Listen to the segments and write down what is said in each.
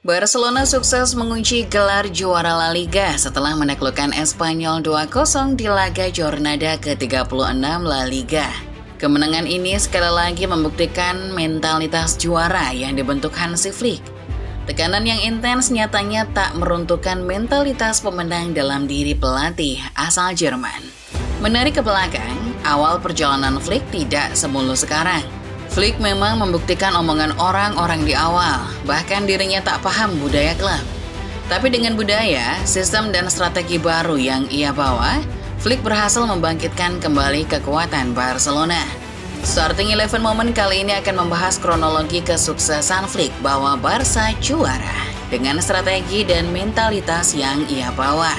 Barcelona sukses mengunci gelar juara La Liga setelah menaklukkan Espanyol 2-0 di laga Jornada ke-36 La Liga. Kemenangan ini sekali lagi membuktikan mentalitas juara yang dibentuk Hansi Flick. Tekanan yang intens nyatanya tak meruntuhkan mentalitas pemenang dalam diri pelatih asal Jerman. Menarik ke belakang, awal perjalanan Flick tidak semulus sekarang. Flick memang membuktikan omongan orang-orang di awal, bahkan dirinya tak paham budaya klub. Tapi dengan budaya, sistem dan strategi baru yang ia bawa, Flick berhasil membangkitkan kembali kekuatan Barcelona. Starting 11 Moment kali ini akan membahas kronologi kesuksesan Flick bawa Barca juara dengan strategi dan mentalitas yang ia bawa.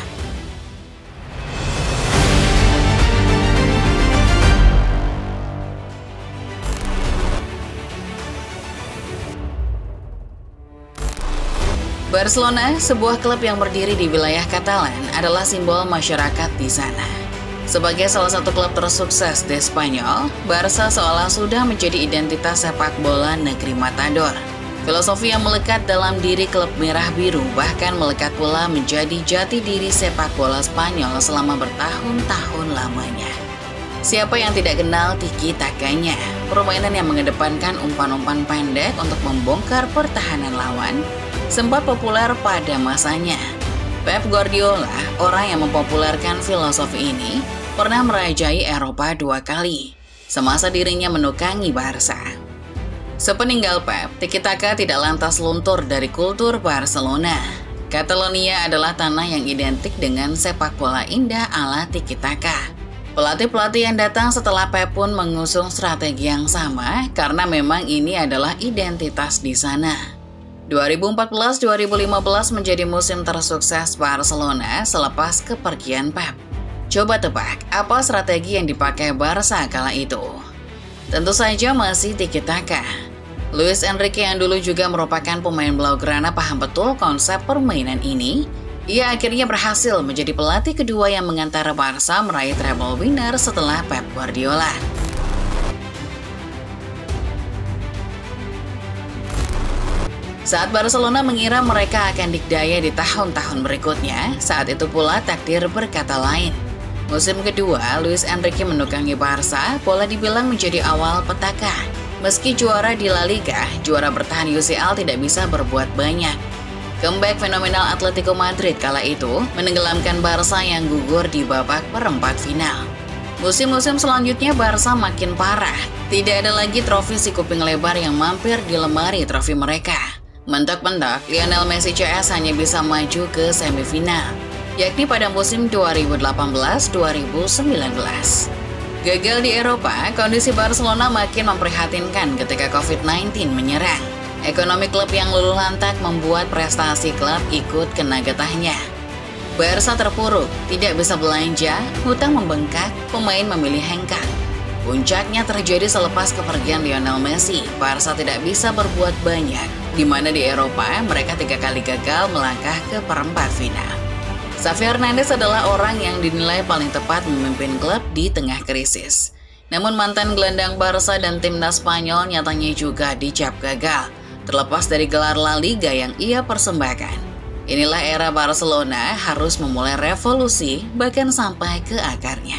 Barcelona, sebuah klub yang berdiri di wilayah Catalan, adalah simbol masyarakat di sana. Sebagai salah satu klub tersukses di Spanyol, Barca seolah sudah menjadi identitas sepak bola negeri Matador. Filosofi yang melekat dalam diri klub merah biru bahkan melekat pula menjadi jati diri sepak bola Spanyol selama bertahun-tahun lamanya. Siapa yang tidak kenal tiki-takanya, permainan yang mengedepankan umpan-umpan pendek untuk membongkar pertahanan lawan, sempat populer pada masanya. Pep Guardiola, orang yang mempopulerkan filosofi ini, pernah merajai Eropa 2 kali, semasa dirinya menukangi Barca. Sepeninggal Pep, tiki-taka tidak lantas luntur dari kultur Barcelona. Catalonia adalah tanah yang identik dengan sepak bola indah ala tiki-taka. Pelatih-pelatih yang datang setelah Pep pun mengusung strategi yang sama karena memang ini adalah identitas di sana. 2014-2015 menjadi musim tersukses Barcelona selepas kepergian Pep. Coba tebak, apa strategi yang dipakai Barca kala itu? Tentu saja masih tiki-taka. Luis Enrique yang dulu juga merupakan pemain Blaugrana paham betul konsep permainan ini. Ia akhirnya berhasil menjadi pelatih kedua yang mengantar Barca meraih treble winner setelah Pep Guardiola. Saat Barcelona mengira mereka akan dikdaya di tahun-tahun berikutnya, saat itu pula takdir berkata lain. Musim kedua, Luis Enrique menukangi Barca, pola dibilang menjadi awal petaka. Meski juara di La Liga, juara bertahan UCL tidak bisa berbuat banyak. Comeback fenomenal Atletico Madrid kala itu menenggelamkan Barca yang gugur di babak perempat final. Musim-musim selanjutnya Barca makin parah. Tidak ada lagi trofi si kuping lebar yang mampir di lemari trofi mereka. Mentok-mentok, Lionel Messi CS hanya bisa maju ke semifinal, yakni pada musim 2018-2019. Gagal di Eropa, kondisi Barcelona makin memprihatinkan ketika COVID-19 menyerang. Ekonomi klub yang luluh lantak membuat prestasi klub ikut kena getahnya. Barca terpuruk, tidak bisa belanja, hutang membengkak, pemain memilih hengkang. Puncaknya terjadi selepas kepergian Lionel Messi. Barca tidak bisa berbuat banyak, di mana di Eropa mereka 3 kali gagal melangkah ke perempat final. Xavi Hernandez adalah orang yang dinilai paling tepat memimpin klub di tengah krisis. Namun mantan gelandang Barca dan timnas Spanyol nyatanya juga dicap gagal, terlepas dari gelar La Liga yang ia persembahkan. Inilah era Barcelona harus memulai revolusi bahkan sampai ke akarnya.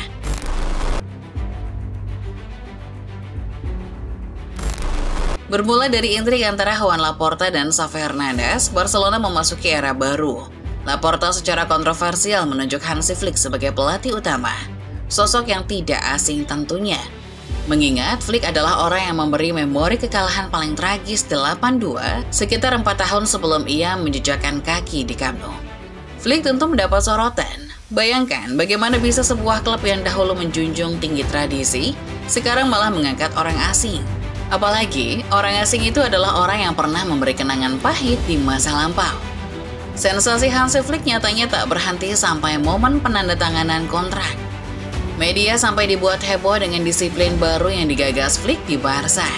Bermula dari intrik antara Joan Laporta dan Xavi Hernandez, Barcelona memasuki era baru. Laporta secara kontroversial menunjuk Hansi Flick sebagai pelatih utama, sosok yang tidak asing tentunya. Mengingat Flick adalah orang yang memberi memori kekalahan paling tragis 8-2 sekitar 4 tahun sebelum ia menjejakkan kaki di Camp Nou. Flick tentu mendapat sorotan. Bayangkan bagaimana bisa sebuah klub yang dahulu menjunjung tinggi tradisi, sekarang malah mengangkat orang asing. Apalagi, orang asing itu adalah orang yang pernah memberi kenangan pahit di masa lampau. Sensasi Hansi Flick nyatanya tak berhenti sampai momen penandatanganan kontrak. Media sampai dibuat heboh dengan disiplin baru yang digagas Flick di Barca.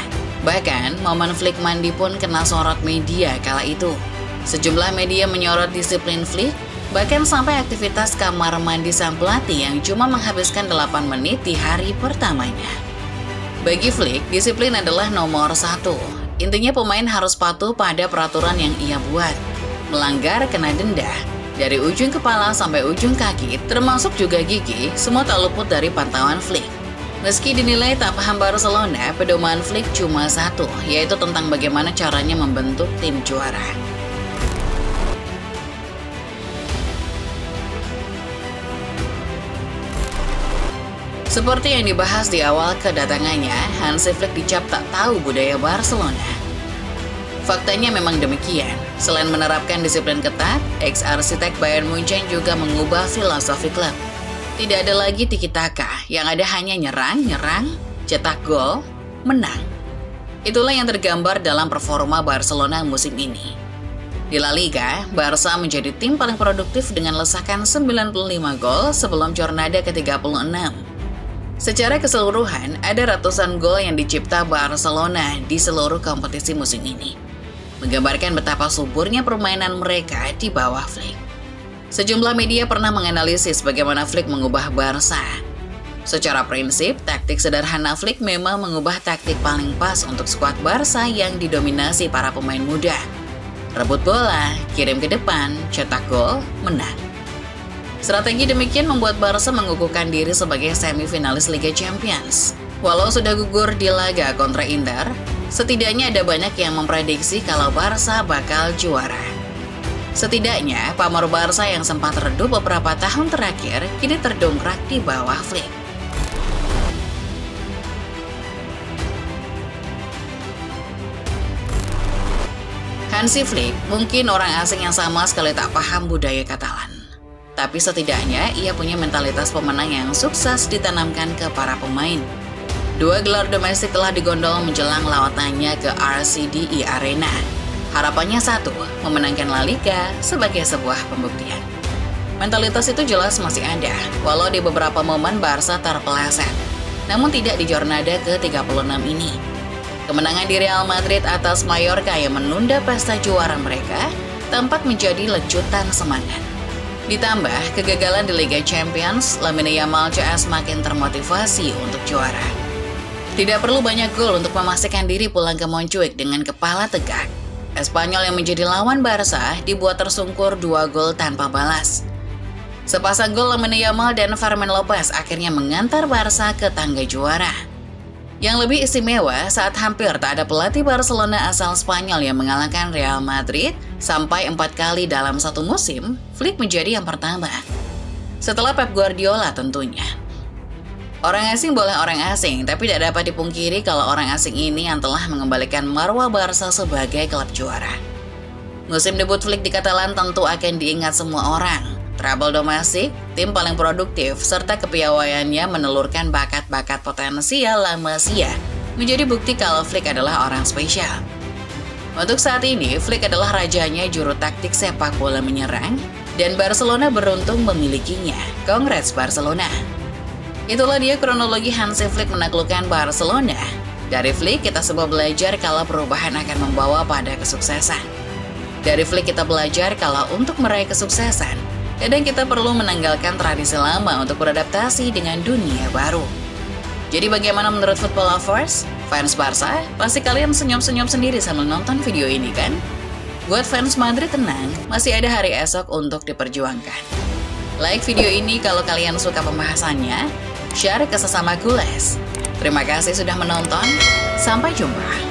Bahkan, momen Flick mandi pun kena sorot media kala itu. Sejumlah media menyorot disiplin Flick, bahkan sampai aktivitas kamar mandi sang pelatih yang cuma menghabiskan 8 menit di hari pertamanya. Bagi Flick, disiplin adalah nomor 1. Intinya pemain harus patuh pada peraturan yang ia buat. melanggar kena denda. Dari ujung kepala sampai ujung kaki, termasuk juga gigi, semua tak luput dari pantauan Flick. Meski dinilai tak paham Barcelona, pedoman Flick cuma satu, yaitu tentang bagaimana caranya membentuk tim juara. Seperti yang dibahas di awal kedatangannya, Hansi Flick dicap tak tahu budaya Barcelona. Faktanya memang demikian. Selain menerapkan disiplin ketat, ex-arsitek Bayern Munchen juga mengubah filosofi klub. Tidak ada lagi tiki-taka, yang ada hanya nyerang, cetak gol, menang. Itulah yang tergambar dalam performa Barcelona musim ini. Di La Liga, Barca menjadi tim paling produktif dengan lesakan 95 gol sebelum jornada ke-36. Secara keseluruhan, ada ratusan gol yang dicipta Barcelona di seluruh kompetisi musim ini, menggambarkan betapa suburnya permainan mereka di bawah Flick. Sejumlah media pernah menganalisis bagaimana Flick mengubah Barca. Secara prinsip, taktik sederhana Flick memang mengubah taktik paling pas untuk skuad Barca yang didominasi para pemain muda. Rebut bola, kirim ke depan, cetak gol, menang. Strategi demikian membuat Barca mengukuhkan diri sebagai semifinalis Liga Champions. Walau sudah gugur di laga kontra Inter, setidaknya ada banyak yang memprediksi kalau Barca bakal juara. Setidaknya, pamor Barca yang sempat redup beberapa tahun terakhir kini terdongkrak di bawah Flick. Hansi Flick mungkin orang asing yang sama sekali tak paham budaya Katalan. Tapi setidaknya ia punya mentalitas pemenang yang sukses ditanamkan ke para pemain. 2 gelar domestik telah digondol menjelang lawatannya ke RCDI Arena. Harapannya satu, memenangkan La Liga sebagai sebuah pembuktian. Mentalitas itu jelas masih ada, walau di beberapa momen Barca terpeleset. Namun tidak di jornada ke-36 ini. Kemenangan di Real Madrid atas Mallorca yang menunda pesta juara mereka tampak menjadi lecutan semangat. Ditambah kegagalan di Liga Champions, Lamine Yamal CS makin termotivasi untuk juara. Tidak perlu banyak gol untuk memastikan diri pulang ke Montjuic dengan kepala tegak. Espanyol yang menjadi lawan Barca dibuat tersungkur 2 gol tanpa balas. Sepasang gol Lamine Yamal dan Fermin Lopez akhirnya mengantar Barca ke tangga juara. Yang lebih istimewa saat hampir tak ada pelatih Barcelona asal Spanyol yang mengalahkan Real Madrid sampai 4 kali dalam satu musim, Flick menjadi yang pertama. Setelah Pep Guardiola tentunya. Orang asing boleh orang asing, tapi tidak dapat dipungkiri kalau orang asing ini yang telah mengembalikan marwah Barca sebagai klub juara. Musim debut Flick di Katalan tentu akan diingat semua orang. Treble domestik, tim paling produktif, serta kepiawaiannya menelurkan bakat-bakat potensial La Masia menjadi bukti kalau Flick adalah orang spesial. Untuk saat ini, Flick adalah rajanya juru taktik sepak bola menyerang, dan Barcelona beruntung memilikinya. Congrats Barcelona! Itulah dia kronologi Hansi Flick menaklukkan Barcelona. Dari Flick kita semua belajar kalau perubahan akan membawa pada kesuksesan. Dari Flick kita belajar kalau untuk meraih kesuksesan, kadang kita perlu menanggalkan tradisi lama untuk beradaptasi dengan dunia baru. Jadi bagaimana menurut football lovers? Fans Barca, pasti kalian senyum-senyum sendiri sambil nonton video ini kan? Buat fans Madrid tenang, masih ada hari esok untuk diperjuangkan. Like video ini kalau kalian suka pembahasannya, share ke sesama Gules. Terima kasih sudah menonton, sampai jumpa.